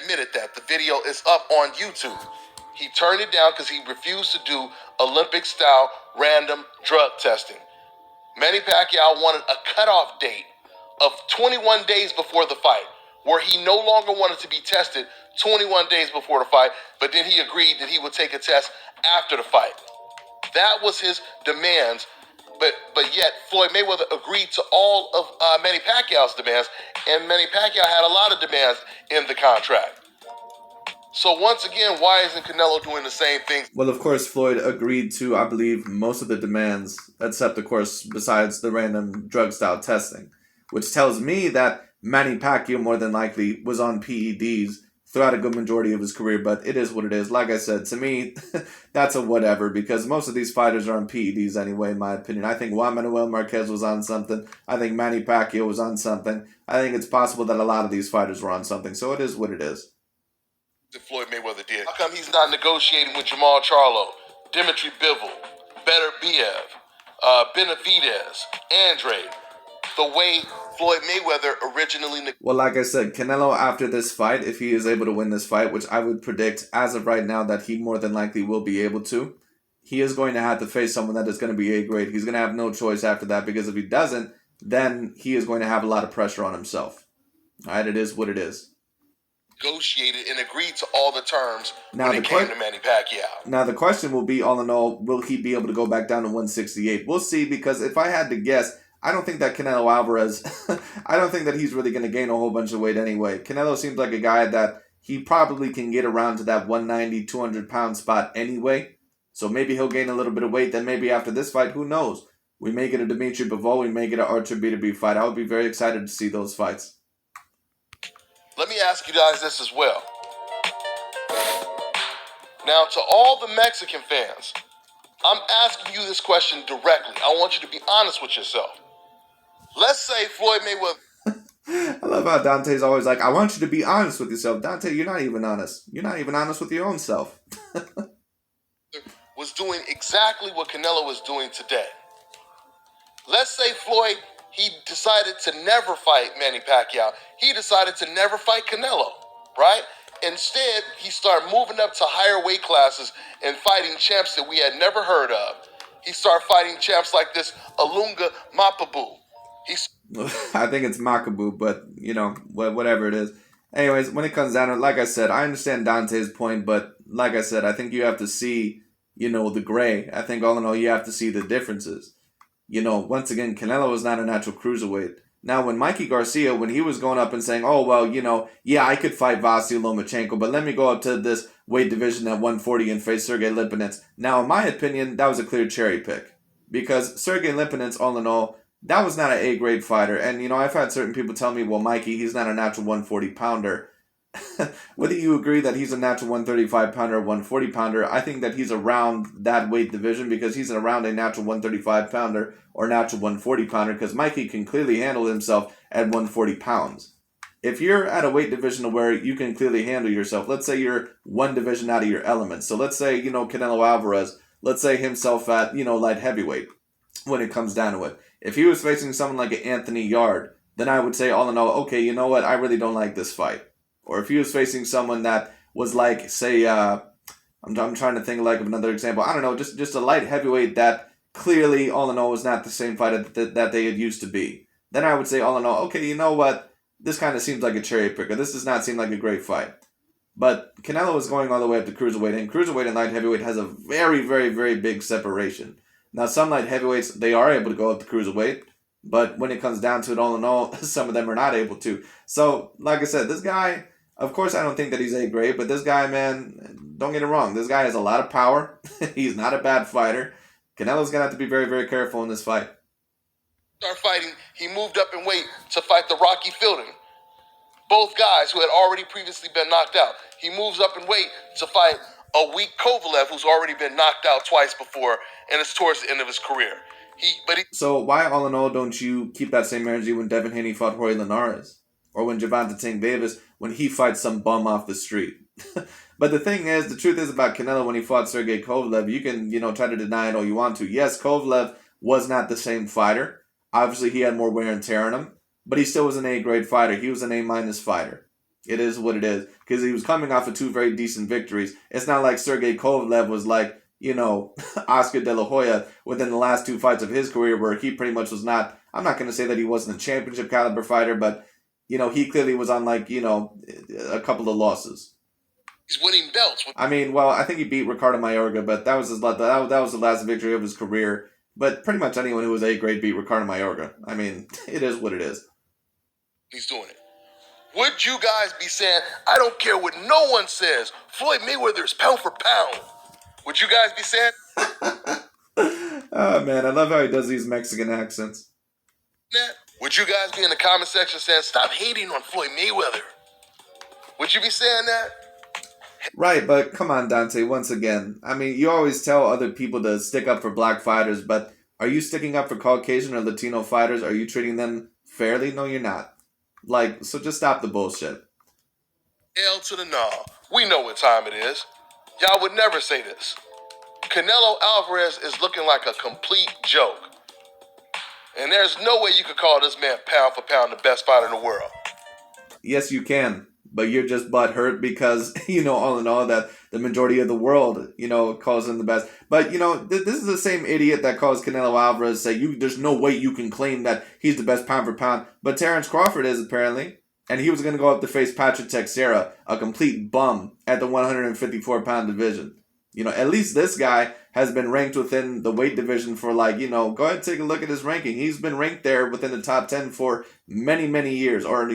Admitted that. The video is up on YouTube. He turned it down because he refused to do Olympic-style random drug testing. Manny Pacquiao wanted a cutoff date of 21 days before the fight, where he no longer wanted to be tested 21 days before the fight, but then he agreed that he would take a test after the fight. That was his demands, but yet Floyd Mayweather agreed to all of Manny Pacquiao's demands, and Manny Pacquiao had a lot of demands in the contract. So once again, why isn't Canelo doing the same thing? Well, of course, Floyd agreed to, I believe, most of the demands, except, of course, besides the random drug-style testing, which tells me that Manny Pacquiao more than likely was on PEDs throughout a good majority of his career, but it is what it is. Like I said, to me, that's a whatever, because most of these fighters are on PEDs anyway, in my opinion. I think Juan Manuel Marquez was on something. I think Manny Pacquiao was on something. I think it's possible that a lot of these fighters were on something, so it is what it is. That Floyd Mayweather did. How come he's not negotiating with Jamal Charlo, Dimitri Bivol, Better Biev, Benavidez, Andre, the way Floyd Mayweather originally... Well, like I said, Canelo, after this fight, if he is able to win this fight, which I would predict as of right now that he more than likely will be able to, he is going to have to face someone that is going to be A-grade. He's going to have no choice after that, because if he doesn't, then he is going to have a lot of pressure on himself. All right, it is what it is. Negotiated and agreed to all the terms now when it came to Manny Pacquiao. Now the question will be, all in all, will he be able to go back down to 168? We'll see, because if I had to guess, I don't think that Canelo Alvarez, I don't think that he's really going to gain a whole bunch of weight anyway. Canelo seems like a guy that he probably can get around to that 190, 200-pound spot anyway. So maybe he'll gain a little bit of weight. Then maybe after this fight, who knows? We may get a Dimitri Bivol, we may get an Archer B2B fight. I would be very excited to see those fights. Let me ask you guys this as well. Now, to all the Mexican fans, I'm asking you this question directly. I want you to be honest with yourself. Let's say Floyd Mayweather... I love how Dante's always like, I want you to be honest with yourself. Dante, you're not even honest. You're not even honest with your own self. was doing exactly what Canelo is doing today. Let's say Floyd, he decided to never fight Manny Pacquiao. He decided to never fight Canelo, right? Instead, he started moving up to higher weight classes and fighting champs that we had never heard of. He started fighting champs like this Alunga Mapabu. I think it's Makabu, but, you know, whatever it is. Anyways, when it comes down to it, like I said, I understand Dante's point, but like I said, I think you have to see, you know, the gray. I think all in all, you have to see the differences. You know, once again, Canelo is not a natural cruiserweight. Now, when Mikey Garcia, when he was going up and saying, oh, well, you know, yeah, I could fight Vasily Lomachenko, but let me go up to this weight division at 140 and face Sergey Lipinets. Now, in my opinion, that was a clear cherry pick. Because Sergey Lipinets, all in all, that was not an A-grade fighter. And, you know, I've had certain people tell me, well, Mikey, he's not a natural 140-pounder. whether you agree that he's a natural 135 pounder or 140 pounder, I think that he's around that weight division because he's around a natural 135 pounder or natural 140 pounder because Mikey can clearly handle himself at 140 pounds. If you're at a weight division where you can clearly handle yourself, let's say you're one division out of your element. So let's say, Canelo Alvarez, let's say himself at, light heavyweight when it comes down to it. If he was facing someone like an Anthony Yard, then I would say all in all, okay, you know what, I really don't like this fight. Or if he was facing someone that was like, say, I'm trying to think like of another example. I don't know, just a light heavyweight that clearly, all in all, was not the same fight that they had used to be. Then I would say, all in all, okay, you know what? This kind of seems like a cherry picker. This does not seem like a great fight. But Canelo is going all the way up to cruiserweight, and cruiserweight and light heavyweight has a very, very, very big separation. Now, some light heavyweights, they are able to go up to cruiserweight, but when it comes down to it, all in all, some of them are not able to. So, like I said, this guy, of course, I don't think that he's A grade, but this guy, man, don't get it wrong. This guy has a lot of power. He's not a bad fighter. Canelo's going to have to be very, very careful in this fight. Start fighting, he moved up in weight to fight the Rocky Fielding. Both guys who had already previously been knocked out. He moves up in weight to fight a weak Kovalev who's already been knocked out twice before, and it's towards the end of his career. So why, all in all, don't you keep that same energy when Devin Haney fought Jorge Linares? Or when Gervonta Tank Davis, when he fights some bum off the street? But the thing is, the truth is about Canelo when he fought Sergey Kovalev, you can, try to deny it all you want to. Yes, Kovalev was not the same fighter. Obviously, he had more wear and tear on him, but he still was an A-grade fighter. He was an A- fighter. It is what it is, because he was coming off of two very decent victories. It's not like Sergey Kovalev was like, Oscar De La Hoya within the last two fights of his career where he pretty much was not, I'm not going to say that he wasn't a championship caliber fighter, but, he clearly was on like, a couple of losses. He's winning belts. I mean, well, I think he beat Ricardo Mayorga, but that was that was the last victory of his career. But pretty much anyone who was A-grade beat Ricardo Mayorga. I mean, it is what it is. He's doing it. Would you guys be saying, I don't care what no one says, Floyd Mayweather is pound for pound? Would you guys be saying? Oh, man, I love how he does these Mexican accents. Would you guys be in the comment section saying, stop hating on Floyd Mayweather? Would you be saying that? Right, but come on, Dante, once again. I mean, you always tell other people to stick up for black fighters, but are you sticking up for Caucasian or Latino fighters? Are you treating them fairly? No, you're not. So just stop the bullshit. L to the nah. We know what time it is. Y'all would never say this. Canelo Alvarez is looking like a complete joke. And there's no way you could call this man pound for pound the best fighter in the world. Yes, you can. But you're just butthurt because, all in all, that the majority of the world, calls him the best. But, this is the same idiot that calls Canelo Alvarez say, there's no way you can claim that he's the best pound for pound. But Terrence Crawford is, apparently. And he was going to go up to face Patrick Teixeira, a complete bum, at the 154-pound division. At least this guy has been ranked within the weight division for go ahead and take a look at his ranking. He's been ranked there within the top 10 for many, many years. Or,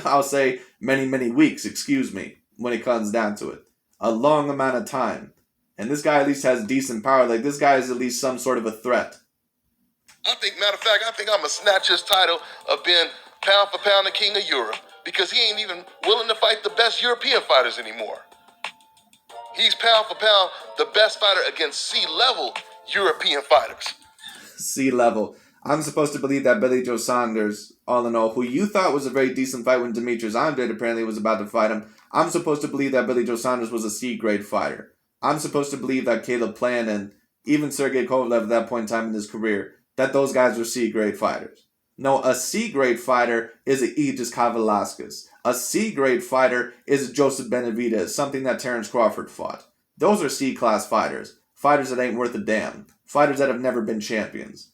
I'll say many, many weeks, excuse me, when it comes down to it. A long amount of time. And this guy at least has decent power. Like, this guy is at least some sort of a threat. Matter of fact, I think I'm going to snatch his title of being pound for pound the king of Europe. Because he ain't even willing to fight the best European fighters anymore. He's pound for pound the best fighter against C-level European fighters. C-level. I'm supposed to believe that Billy Joe Saunders, all in all, who you thought was a very decent fight when Demetrius Andrade apparently was about to fight him, I'm supposed to believe that Billy Joe Saunders was a C-grade fighter. I'm supposed to believe that Caleb Plant and even Sergey Kovalev at that point in time in his career, that those guys were C-grade fighters. No, a C-grade fighter is an Aegis Velasquez. A C-grade fighter is Joseph Benavidez, something that Terrence Crawford fought. Those are C-class fighters. Fighters that ain't worth a damn. Fighters that have never been champions.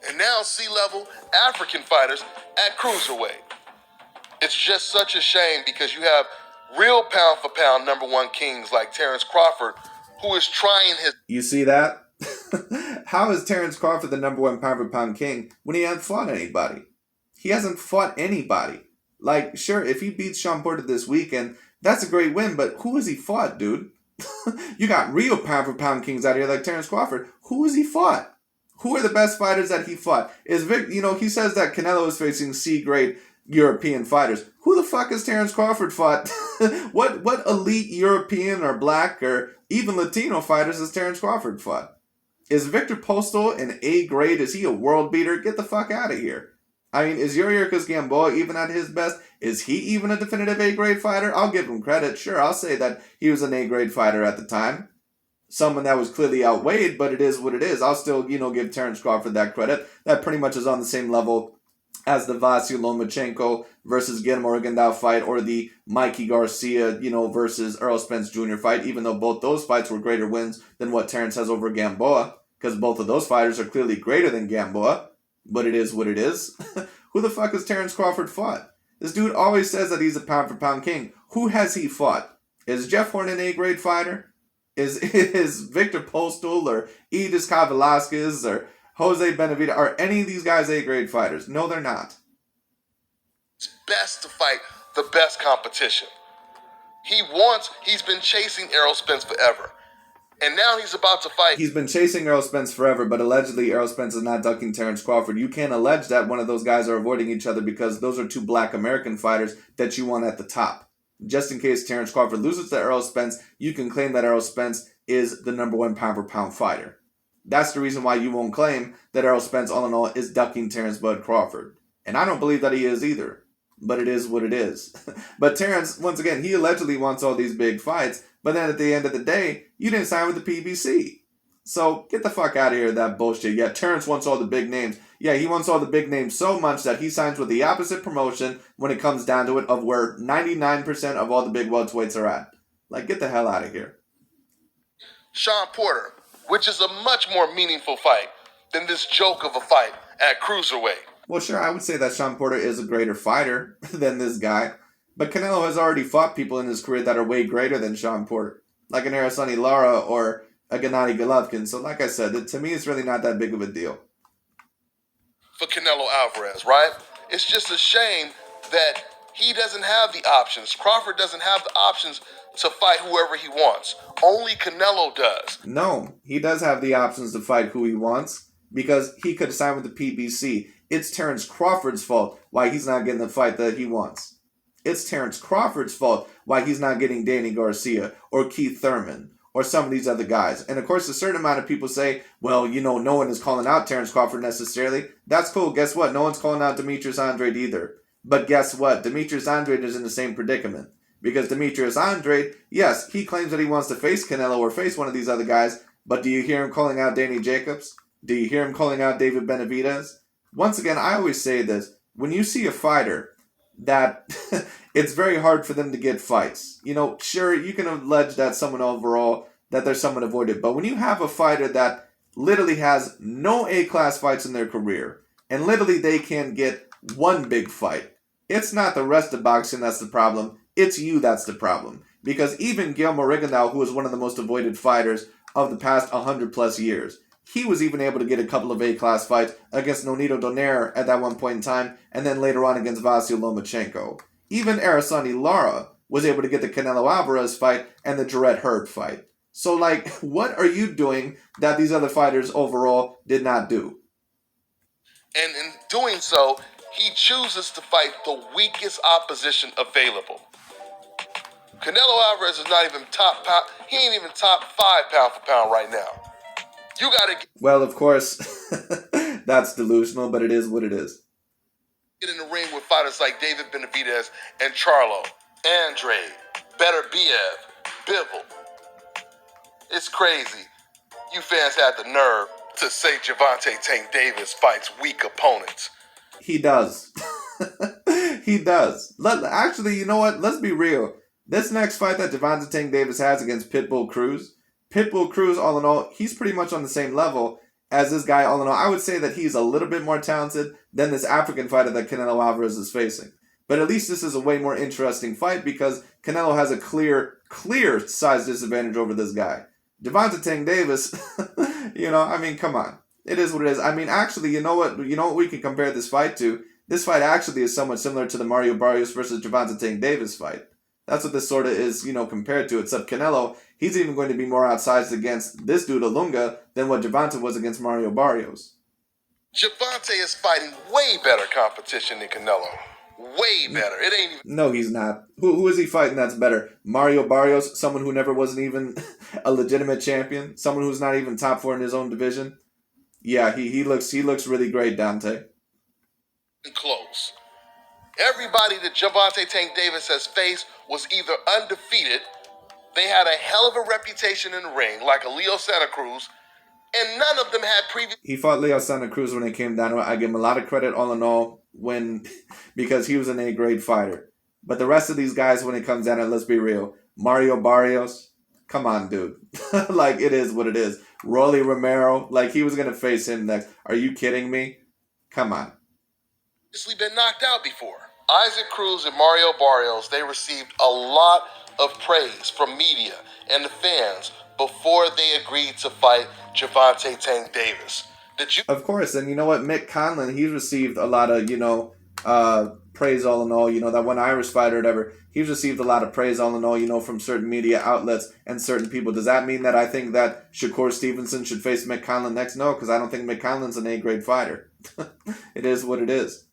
And now C-level African fighters at cruiserweight. It's just such a shame because you have real pound for pound number one kings like Terrence Crawford, who is trying his... You see that? How is Terrence Crawford the number one pound for pound king when he hasn't fought anybody? He hasn't fought anybody. Like, sure, if he beats Sean Porter this weekend, that's a great win, but who has he fought, dude? You got real pound for pound kings out here like Terrence Crawford. Who has he fought? Who are the best fighters that he fought? He says that Canelo is facing C-grade European fighters. Who the fuck has Terrence Crawford fought? What elite European or black or even Latino fighters has Terrence Crawford fought? Is Victor Postal an A grade? Is he a world beater? Get the fuck out of here. I mean, is Yuriorkis Gamboa even at his best? Is he even a definitive A grade fighter? I'll give him credit. Sure, I'll say that he was an A grade fighter at the time. Someone that was clearly outweighed, but it is what it is. I'll still, give Terrence Crawford that credit. That pretty much is on the same level as the Vasyl Lomachenko versus Guillermo Rigondeaux fight, or the Mikey Garcia, versus Errol Spence Jr. fight, even though both those fights were greater wins than what Terrence has over Gamboa, because both of those fighters are clearly greater than Gamboa, but it is what it is. Who the fuck has Terrence Crawford fought? This dude always says that he's a pound-for-pound king. Who has he fought? Is Jeff Horn an A-grade fighter? Is Victor Postal or Edis Velasquez or Jose Benavidez, are any of these guys A-grade fighters? No, they're not. It's best to fight the best competition. He's been chasing Errol Spence forever. And now he's about to fight. He's been chasing Errol Spence forever, but allegedly Errol Spence is not ducking Terrence Crawford. You can't allege that one of those guys are avoiding each other because those are two black American fighters that you want at the top. Just in case Terrence Crawford loses to Errol Spence, you can claim that Errol Spence is the number one pound-for-pound fighter. That's the reason why you won't claim that Errol Spence, all in all, is ducking Terrence Bud Crawford. And I don't believe that he is either. But it is what it is. But Terrence, once again, he allegedly wants all these big fights, but then at the end of the day, you didn't sign with the PBC. So get the fuck out of here with that bullshit. Yeah, Terrence wants all the big names. Yeah, he wants all the big names so much that he signs with the opposite promotion when it comes down to it, of where 99% of all the big welterweights are at. Like, get the hell out of here. Sean Porter, which is a much more meaningful fight than this joke of a fight at cruiserweight. Well, sure, I would say that Sean Porter is a greater fighter than this guy. But Canelo has already fought people in his career that are way greater than Sean Porter. Like an Arasani Lara or a Gennady Golovkin. So like I said, to me, it's really not that big of a deal. For Canelo Alvarez, right? It's just a shame that he doesn't have the options. Crawford doesn't have the options to fight whoever he wants. Only Canelo does. No, he does have the options to fight who he wants because he could sign with the PBC. It's Terrence Crawford's fault why he's not getting the fight that he wants. It's Terrence Crawford's fault why he's not getting Danny Garcia or Keith Thurman or some of these other guys. And of course, a certain amount of people say, well, no one is calling out Terrence Crawford necessarily. That's cool. Guess what? No one's calling out Demetrius Andrade either. But guess what? Demetrius Andrade is in the same predicament. Because Demetrius Andrade, yes, he claims that he wants to face Canelo or face one of these other guys, but do you hear him calling out Danny Jacobs? Do you hear him calling out David Benavidez? Once again, I always say this. When you see a fighter that it's very hard for them to get fights. Sure, you can allege that someone overall, that there's someone avoided. But when you have a fighter that literally has no A-class fights in their career, and literally they can get one big fight, it's not the rest of boxing that's the problem. It's you that's the problem. Because even Guillermo Rigondeaux, who is one of the most avoided fighters of the past 100 plus years, he was even able to get a couple of A-class fights against Nonito Donaire at that one point in time, and then later on against Vasyl Lomachenko. Even Arasani Lara was able to get the Canelo Alvarez fight and the Jarrett Hurd fight. So, what are you doing that these other fighters overall did not do? And in doing so, he chooses to fight the weakest opposition available. Canelo Alvarez is not even top pound. He ain't even top 5 pound for pound right now. You gotta Well, of course, that's delusional, but it is what it is. Get in the ring with fighters like David Benavidez and Charlo, Andrade, Beterbiev, Bivol. It's crazy. You fans had the nerve to say Gervonta Tank Davis fights weak opponents. He does. He does. Actually, you know what? Let's be real. This next fight that Gervonta Tank Davis has against Pitbull Cruz, all in all, he's pretty much on the same level as this guy, all in all. I would say that he's a little bit more talented than this African fighter that Canelo Alvarez is facing. But at least this is a way more interesting fight because Canelo has a clear size disadvantage over this guy. Gervonta Tank Davis, come on. It is what it is. Actually, you know what we can compare this fight to? This fight actually is somewhat similar to the Mario Barrios versus Gervonta Tank Davis fight. That's what this sort of is, compared to. Except Canelo, he's even going to be more outsized against this dude, Ilunga, than what Gervonta was against Mario Barrios. Gervonta is fighting way better competition than Canelo. way better. It ain't even. No, he's not. Who is he fighting that's better? Mario Barrios, someone who never wasn't even a legitimate champion, someone who's not even top 4 in his own division. Yeah, he looks really great, Dante. Close. Everybody that Gervonta Tank Davis has faced was either undefeated, they had a hell of a reputation in the ring, like a Leo Santa Cruz, and none of them had previous. He fought Leo Santa Cruz when it came down to it. I give him a lot of credit all in all because he was an A-grade fighter. But the rest of these guys, when it comes down to it, let's be real. Mario Barrios, come on, dude. Like, it is what it is. Rolly Romero, like, he was going to face him next. Are you kidding me? Come on. Been knocked out before. Isaac Cruz and Mario Barrios, they received a lot of praise from media and the fans before they agreed to fight Gervonta Tank Davis. Of course, and you know what? Mick Conlan, he's received a lot of, praise all in all. That one Irish fighter or whatever, he's received a lot of praise all in all, from certain media outlets and certain people. Does that mean that I think that Shakur Stevenson should face Mick Conlan next? No, because I don't think Mick Conlan's an A-grade fighter. It is what it is.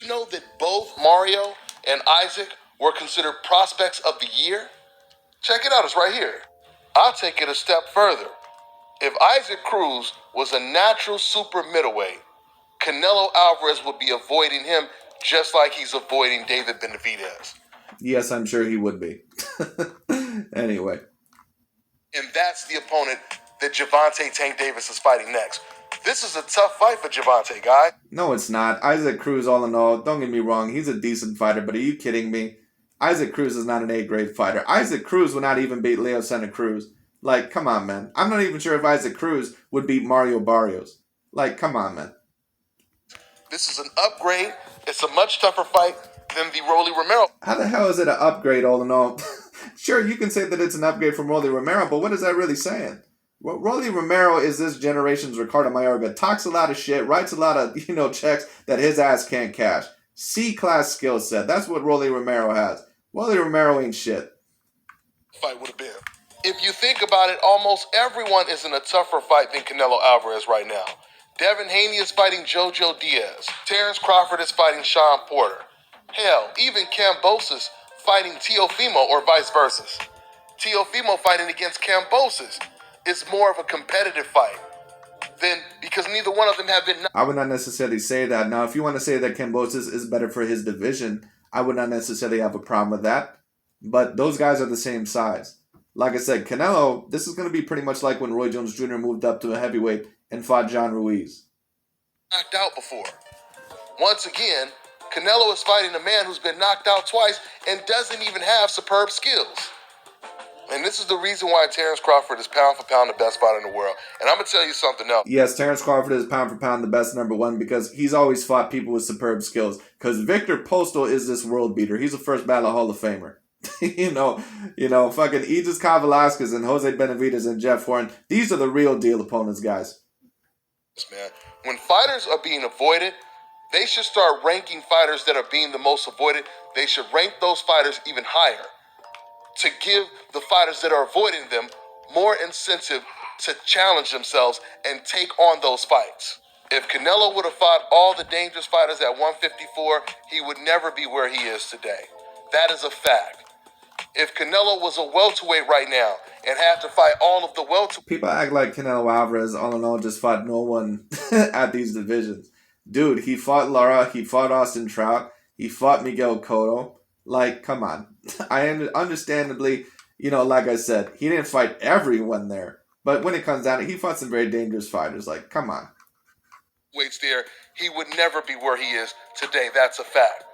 You know that both Mario and Isaac were considered prospects of the year? Check it out, it's right here. I'll take it a step further. If Isaac Cruz was a natural super middleweight, Canelo Alvarez would be avoiding him just like he's avoiding David Benavidez. Yes, I'm sure he would be. Anyway. And that's the opponent that Gervonta Tank Davis is fighting next. This is a tough fight for Gervonta, guy. No, it's not. Isaac Cruz, all in all, don't get me wrong, he's a decent fighter, but are you kidding me? Isaac Cruz is not an A-grade fighter. Isaac Cruz would not even beat Leo Santa Cruz. Like, come on, man. I'm not even sure if Isaac Cruz would beat Mario Barrios. Like, come on, man. This is an upgrade. It's a much tougher fight than the Rolly Romero. How the hell is it an upgrade, all in all? Sure, you can say that it's an upgrade from Rolly Romero, but what is that really saying? Rolly Romero is this generation's Ricardo Mayorga. Talks a lot of shit, writes a lot of, checks that his ass can't cash. C-class skill set. That's what Rolly Romero has. Rolly Romero ain't shit. Fight would have been. If you think about it, almost everyone is in a tougher fight than Canelo Alvarez right now. Devin Haney is fighting Jojo Diaz. Terrence Crawford is fighting Sean Porter. Hell, even Kambosos fighting Teofimo or vice versa. Teofimo fighting against Kambosos is more of a competitive fight than because neither one of them have been. I would not necessarily say that. Now, if you want to say that Kambosos is better for his division, I would not necessarily have a problem with that. But those guys are the same size. Like I said, Canelo, this is going to be pretty much like when Roy Jones Jr. moved up to a heavyweight and fought John Ruiz. Knocked out before. Once again, Canelo is fighting a man who's been knocked out twice and doesn't even have superb skills. And this is the reason why Terrence Crawford is pound for pound the best fighter in the world. And I'm going to tell you something else. Yes, Terrence Crawford is pound for pound the best number one because he's always fought people with superb skills. Because Victor Postal is this world beater. He's a first ballot Hall of Famer. Fucking Aegis Velasquez and Jose Benavidez and Jeff Horn. These are the real deal opponents, guys. Man, when fighters are being avoided, they should start ranking fighters that are being the most avoided. They should rank those fighters even higher to give the fighters that are avoiding them more incentive to challenge themselves and take on those fights. If Canelo would have fought all the dangerous fighters at 154, he would never be where he is today. That is a fact. If Canelo was a welterweight right now and had to fight all of the welterweights... People act like Canelo Alvarez, all in all, just fought no one at these divisions. Dude, he fought Lara, he fought Austin Trout, he fought Miguel Cotto. Like, come on. Understandably, like I said, he didn't fight everyone there. But when it comes down to it, he fought some very dangerous fighters. Like, come on. Weights there, he would never be where he is today. That's a fact.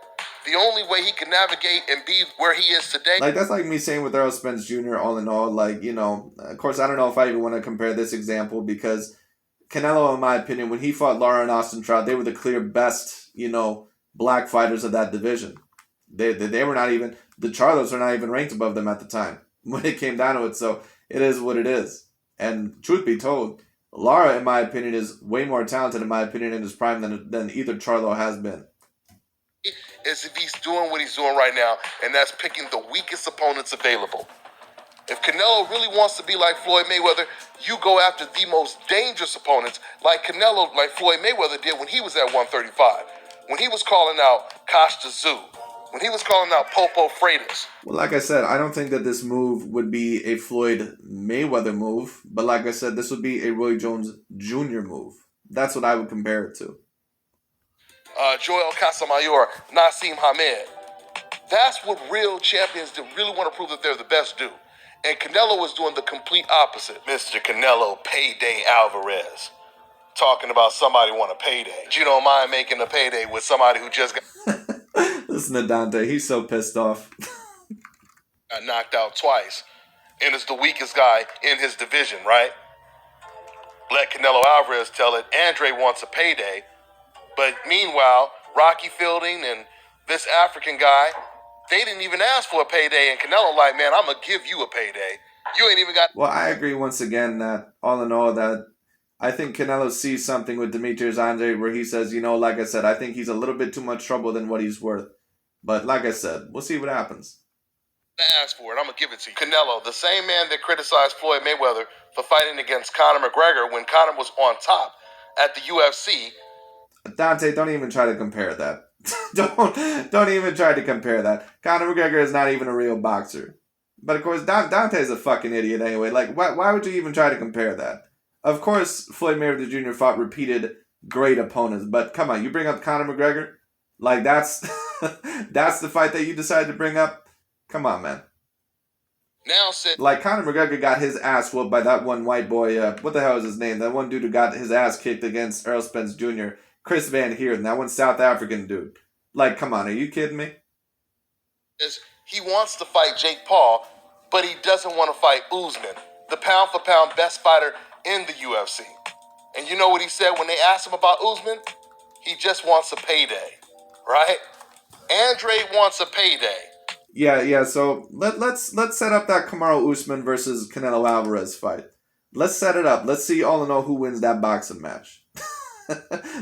The only way he can navigate and be where he is today... Like, that's like me saying with Errol Spence Jr., all in all. Like, of course, I don't know if I even want to compare this example because Canelo, in my opinion, when he fought Lara and Austin Trout, they were the clear best, black fighters of that division. They were not even... The Charlos were not even ranked above them at the time when it came down to it. So it is what it is. And truth be told, Lara, in my opinion, is way more talented, in my opinion, in his prime than either Charlo has been. As if he's doing what he's doing right now, and that's picking the weakest opponents available. If Canelo really wants to be like Floyd Mayweather, you go after the most dangerous opponents like Canelo, like Floyd Mayweather did when he was at 135. when he was calling out Costa Zoo, when he was calling out Popo Freitas. Well, like I said, I don't think that this move would be a Floyd Mayweather move, but like I said, this would be a Roy Jones Jr. move. That's what I would compare it to. Joel Casamayor, Nassim Hamed. That's what real champions that really want to prove that they're the best do. And Canelo was doing the complete opposite. Mr. Canelo Payday Alvarez. Talking about somebody want a payday. You don't mind making a payday with somebody who just Listen to Dante. He's so pissed off. got knocked out twice and is the weakest guy in his division, right? Let Canelo Alvarez tell it. Andre wants a payday. But meanwhile, Rocky Fielding and this African guy, they didn't even ask for a payday. And Canelo like, man, I'm going to give you a payday. You ain't even got... Well, I agree once again that, all in all, that I think Canelo sees something with Demetrius Andre where he says, you know, like I said, I think he's a little bit too much trouble than what he's worth. But like I said, we'll see what happens. Ask for it. I'm going to give it to you. Canelo, the same man that criticized Floyd Mayweather for fighting against Conor McGregor when Conor was on top at the UFC. Dante, don't even try to compare that. don't even try to compare that. Conor McGregor is not even a real boxer. But of course, Dante's a fucking idiot anyway. Like, why would you even try to compare that? Of course, Floyd Mayweather Jr. fought repeated great opponents. But come on, you bring up Conor McGregor? Like, that's that's the fight that you decided to bring up? Come on, man. Now said, like, Conor McGregor got his ass whooped by that one white boy. What the hell is his name? That one dude who got his ass kicked against Errol Spence Jr. Chris Van Heerden. That one South African dude. Like, come on, are you kidding me? He wants to fight Jake Paul, but he doesn't want to fight Usman, the pound-for-pound best fighter in the UFC. And you know what he said when they asked him about Usman? He just wants a payday, right? Andre wants a payday. Yeah. So let's set up that Kamaru Usman versus Canelo Alvarez fight. Let's set it up. Let's see all in all who wins that boxing match.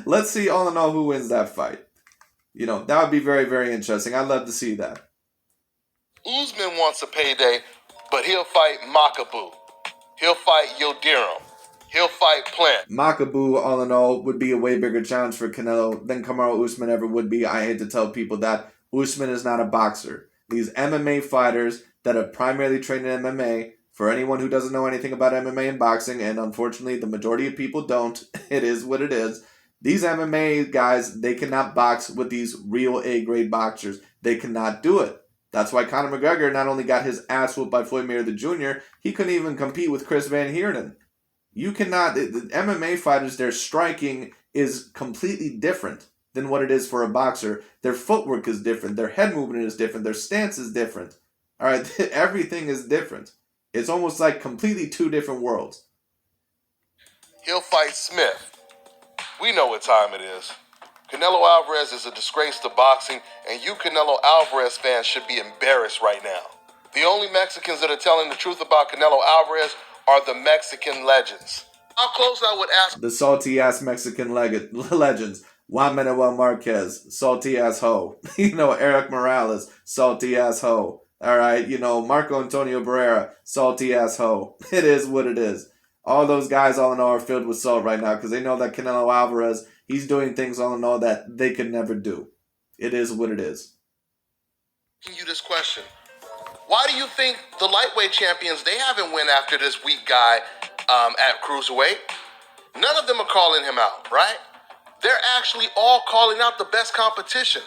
Let's see all in all who wins that fight. You know, that would be very, very interesting. I'd love to see that. Usman wants a payday, but he'll fight Makabu. He'll fight Yildirim. He'll fight Plant. Makabu, all in all, would be a way bigger challenge for Canelo than Kamaru Usman ever would be. I hate to tell people that. Usman is not a boxer. These MMA fighters that have primarily trained in MMA, for anyone who doesn't know anything about MMA and boxing, and unfortunately the majority of people don't, it is what it is. These MMA guys, they cannot box with these real A-grade boxers. They cannot do it. That's why Conor McGregor not only got his ass whooped by Floyd Mayweather Jr., he couldn't even compete with Chris Van Heerden. You cannot, the MMA fighters, their striking is completely different than what it is for a boxer. Their footwork is different. Their head movement is different. Their stance is different. All right, everything is different. It's almost like completely two different worlds. He'll fight Smith. We know what time it is. Canelo Alvarez is a disgrace to boxing, and you Canelo Alvarez fans should be embarrassed right now. The only Mexicans that are telling the truth about Canelo Alvarez are the Mexican legends. How close I would ask... The salty-ass Mexican legends. Juan Manuel Marquez, salty-ass hoe. Eric Morales, salty-ass hoe. All right, Marco Antonio Barrera, salty-ass hoe. It is what it is. All those guys, all in all, are filled with salt right now because they know that Canelo Alvarez, he's doing things, all in all, that they could never do. It is what it is. You this question. Why do you think the lightweight champions, they haven't went after this weak guy at cruiserweight? None of them are calling him out, right? They're actually all calling out the best competition.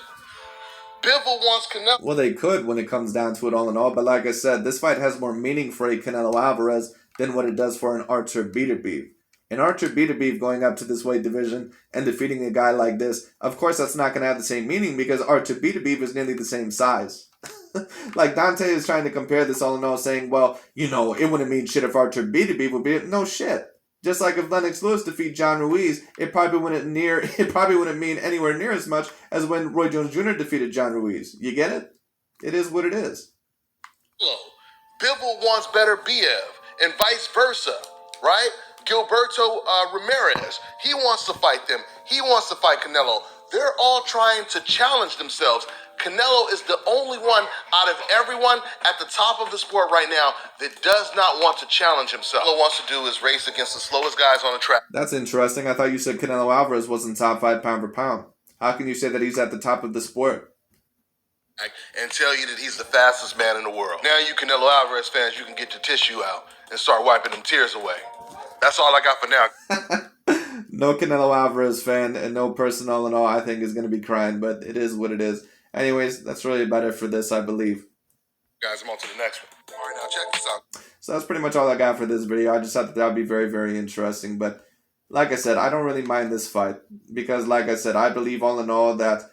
Bivol wants Canelo. Well, they could when it comes down to it, all in all. But like I said, this fight has more meaning for a Canelo Alvarez than what it does for an Artur Beterbiev. An Artur Beterbiev going up to this weight division and defeating a guy like this, of course that's not going to have the same meaning because Artur Beterbiev is nearly the same size. Like Dante is trying to compare this, all in all, saying, well, it wouldn't mean shit if Artur Beterbiev would be it. No shit. Just like if Lennox Lewis defeat John Ruiz, it probably wouldn't mean anywhere near as much as when Roy Jones Jr. defeated John Ruiz. You get it? It is what it is. Bivol wants better Biev, and vice versa, right? Gilberto Ramirez, he wants to fight them. He wants to fight Canelo. They're all trying to challenge themselves. Canelo is the only one out of everyone at the top of the sport right now that does not want to challenge himself. All he wants to do is race against the slowest guys on the track. That's interesting. I thought you said Canelo Alvarez wasn't top 5 pound for pound. how can you say that he's at the top of the sport? And tell you that he's the fastest man in the world. Now you Canelo Alvarez fans, you can get your tissue out and start wiping them tears away. That's all I got for now. No Canelo Alvarez fan and no person all in all I think is going to be crying, but it is what it is. Anyways, that's really about it for this, I believe. Guys, I'm on to the next one. All right, now check this out. So that's pretty much all I got for this video. I just thought that would be very, very interesting. But like I said, I don't really mind this fight because, like I said, I believe all in all that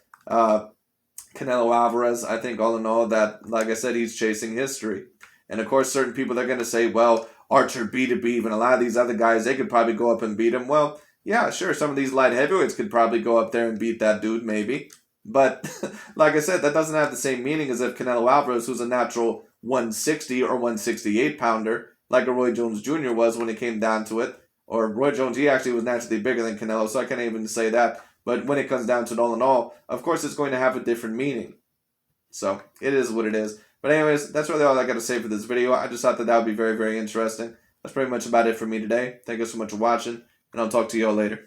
Canelo Alvarez, I think all in all that, like I said, he's chasing history. And of course, certain people, they're going to say, well, Archer beat Khabib, and a lot of these other guys, they could probably go up and beat him. Well, yeah, sure, some of these light heavyweights could probably go up there and beat that dude, maybe. But like I said, that doesn't have the same meaning as if Canelo Alvarez, who's a natural 160 or 168 pounder, like a Roy Jones Jr. was when it came down to it. Or Roy Jones, he actually was naturally bigger than Canelo, so I can't even say that. But when it comes down to it all in all, of course it's going to have a different meaning. So, it is what it is. But anyways, that's really all I got to say for this video. I just thought that would be very, very interesting. That's pretty much about it for me today. Thank you so much for watching, and I'll talk to you all later.